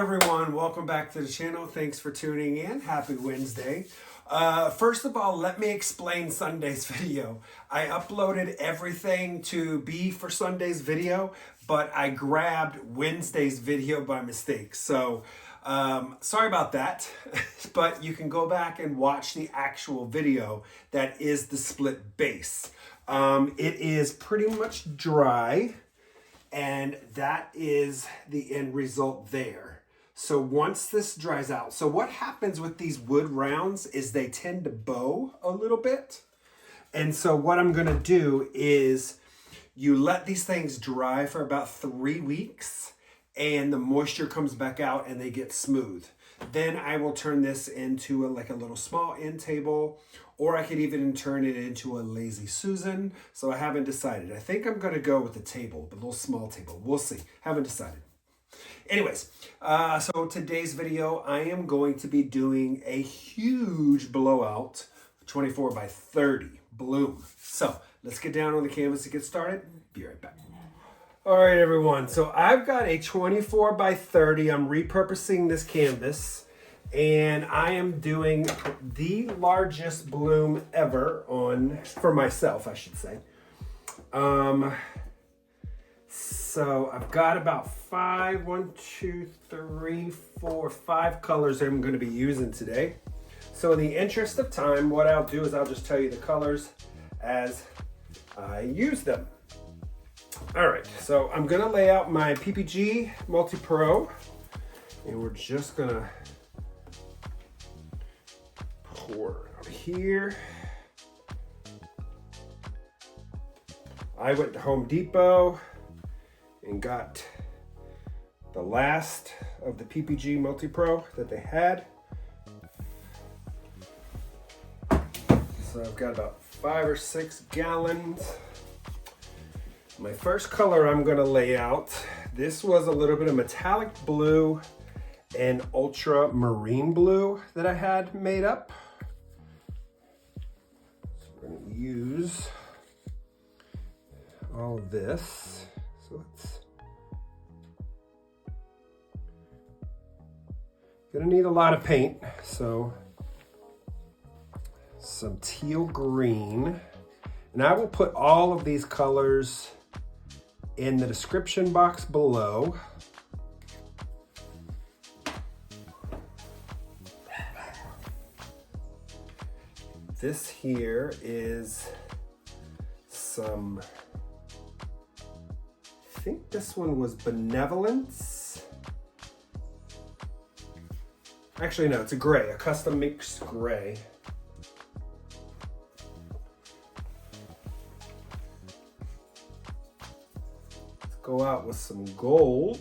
everyone, welcome back to the channel. Thanks for tuning in. Happy Wednesday. First of all, let me explain Sunday's video. I uploaded everything to be for Sunday's video, but I grabbed Wednesday's video by mistake. So sorry about that, but you can go back and watch the actual video that is the split base. It is pretty much dry, and that is the end result there. So once this dries out, so what happens with these wood rounds is they tend to bow a little bit. And so what I'm gonna do is you let these things dry for about 3 weeks and the moisture comes back out and they get smooth. Then I will turn this into like a little small end table, or I could even turn it into a Lazy Susan. So I haven't decided. I think I'm gonna go with the table, the little small table. We'll see, haven't decided. Anyways, so today's video, I am going to be doing a huge blowout 24 by 30 bloom. So let's get down on the canvas to get started. Be right back. All right, everyone. So I've got a 24 by 30. I'm repurposing this canvas, and I am doing the largest bloom ever for myself, I should say. So I've got about 5 colors that I'm going to be using today. So in the interest of time, what I'll do is I'll just tell you the colors as I use them. All right, so I'm gonna lay out my PPG Multi-Pro, and we're just gonna pour it out here. I went to Home Depot and got the last of the PPG Multi-Pro that they had. So I've got about 5 or 6 gallons. My first color I'm gonna lay out, this was a little bit of metallic blue and ultramarine blue that I had made up. So we're gonna use all of this. So it's gonna need a lot of paint. So some teal green, and I will put all of these colors in the description box below. This here is some, I think this one was Benevolence. Actually, no, it's a gray, a custom mixed gray. Go out with some gold.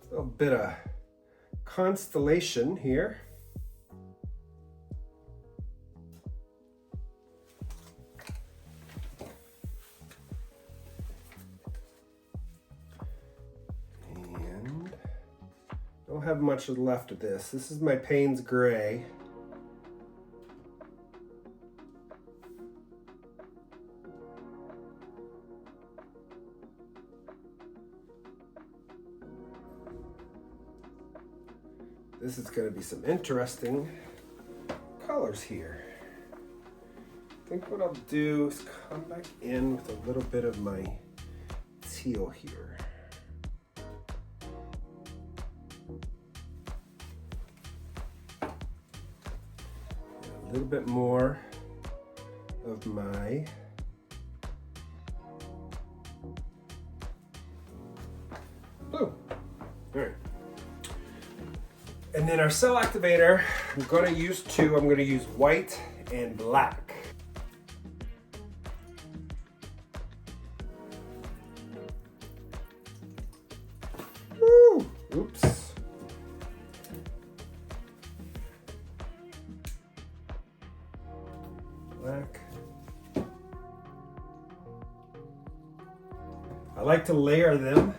A little bit of Constellation here. Don't have much left of this. This is my Paynes Grey. This is going to be some interesting colors here. I think what I'll do is come back in with a little bit of my teal here. A little bit more of my blue. All right. And then our cell activator, I'm going to use two. I'm going to use white and black. Woo! Oops. Black. I like to layer them.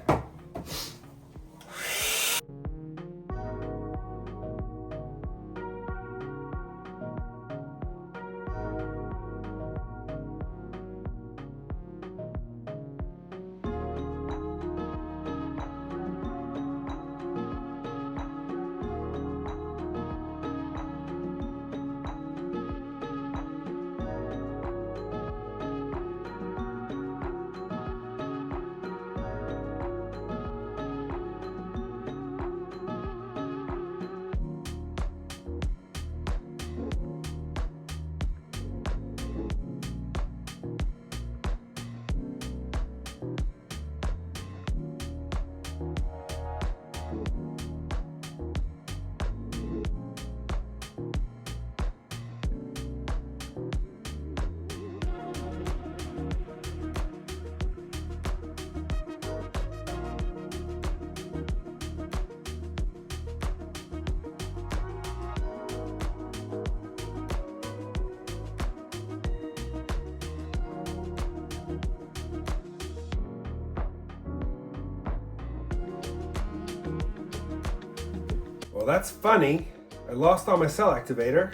Well, that's funny. I lost all my cell activator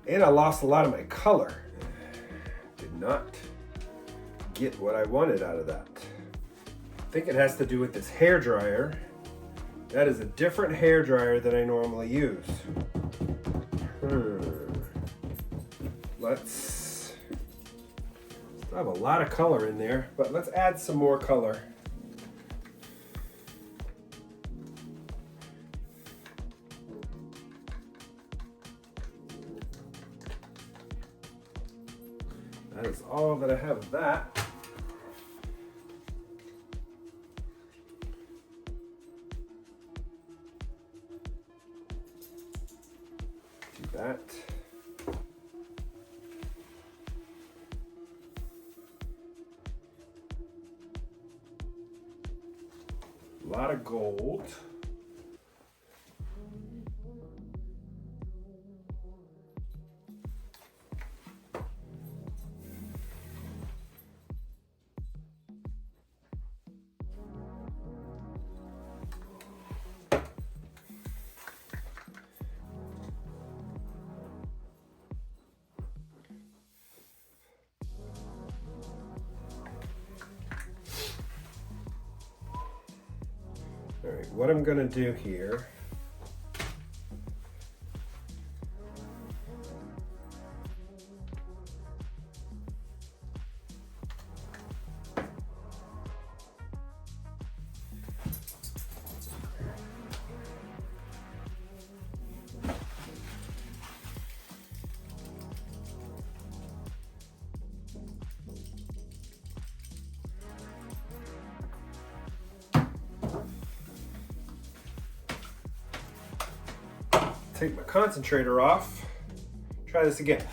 and I lost a lot of my color. Did not get what I wanted out of that. I think it has to do with this hair dryer. That is a different hair dryer than I normally use. Let's still have a lot of color in there, but let's add some more color. That is all that I have of that. Do that. A lot of gold. All right, what I'm gonna do here, take my concentrator off. Try this again.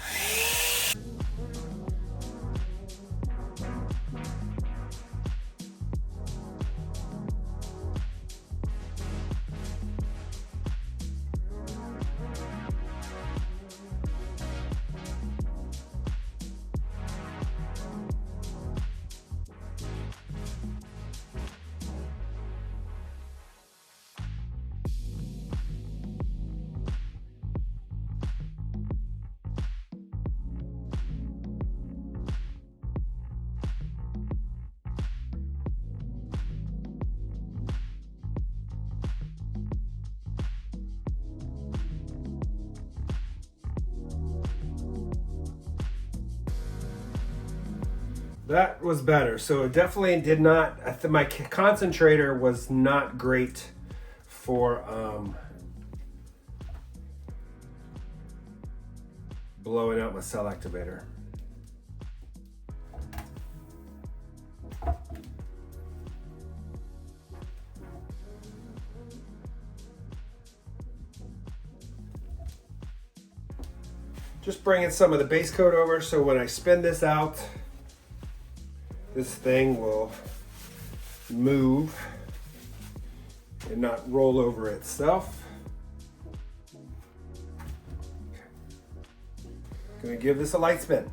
That was better. So it definitely did not, my concentrator was not great for blowing out my cell activator. Just bringing some of the base coat over so when I spin this out, this thing will move and not roll over itself. Gonna give this a light spin.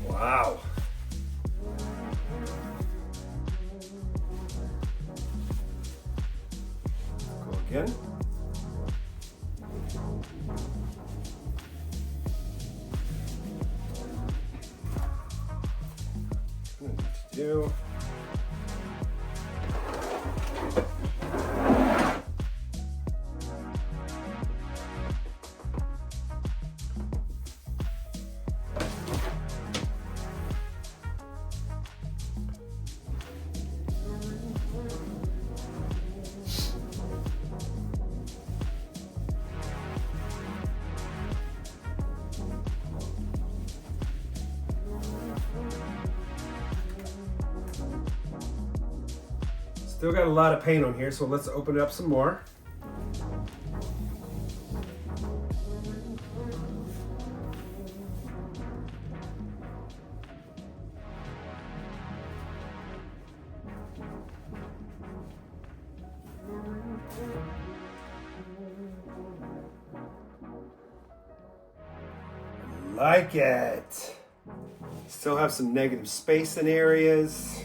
Wow. Go again. What I need to do. Still got a lot of paint on here, so let's open it up some more. Like it. Still have some negative space in areas.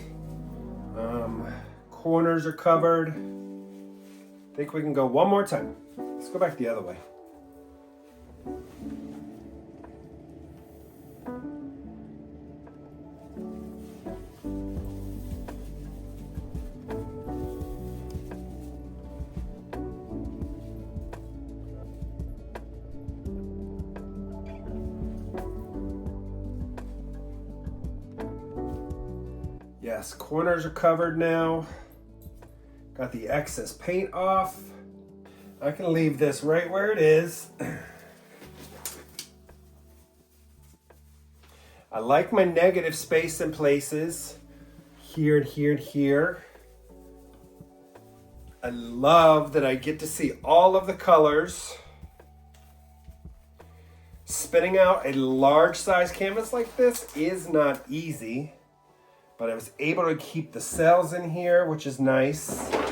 Corners are covered. I think we can go one more time. Let's go back the other way. Yes, corners are covered now. Got the excess paint off. I can leave this right where it is. I like my negative space in places. Here and here and here. I love that I get to see all of the colors. Spinning out a large size canvas like this is not easy. But I was able to keep the cells in here, which is nice. Get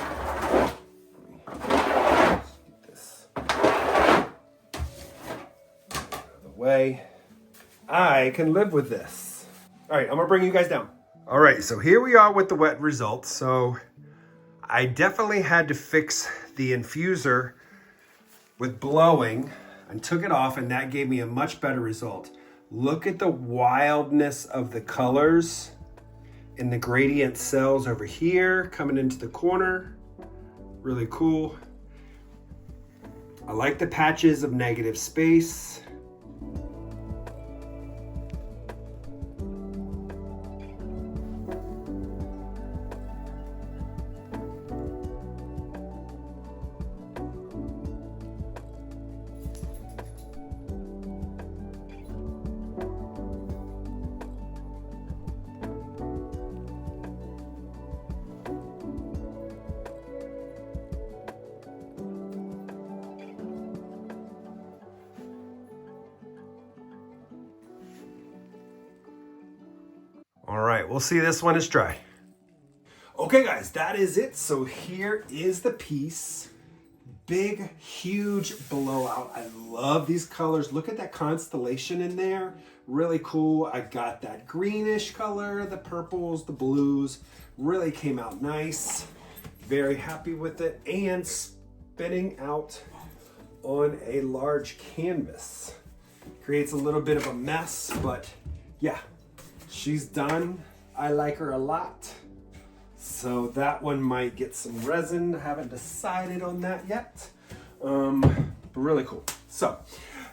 this out of the way. I can live with this. All right, I'm gonna bring you guys down. All right, so here we are with the wet results. So I definitely had to fix the infuser with blowing and took it off, and that gave me a much better result. Look at the wildness of the colors. In the gradient cells over here, coming into the corner. Really cool. I like the patches of negative space. All right, we'll see this one is dry. Okay guys, that is it. So here is the piece. Big, huge blowout. I love these colors. Look at that constellation in there. Really cool. I got that greenish color, the purples, the blues. Really came out nice. Very happy with it. And spinning out on a large canvas. Creates a little bit of a mess, but yeah. She's done. I like her a lot. So that one might get some resin. I haven't decided on that yet. But really cool. So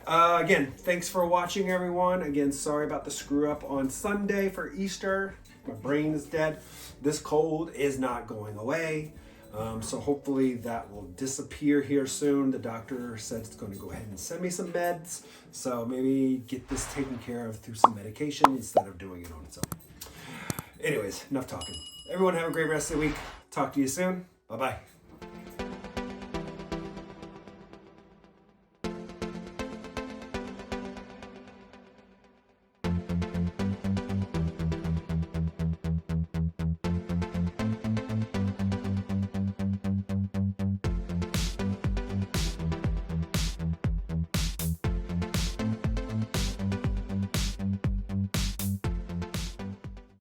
again, thanks for watching everyone. Again, sorry about the screw up on Sunday for Easter. My brain is dead. This cold is not going away. So hopefully that will disappear here soon. The doctor said it's going to go ahead and send me some meds. So maybe get this taken care of through some medication instead of doing it on its own. Anyways, enough talking. Everyone have a great rest of the week. Talk to you soon. Bye-bye.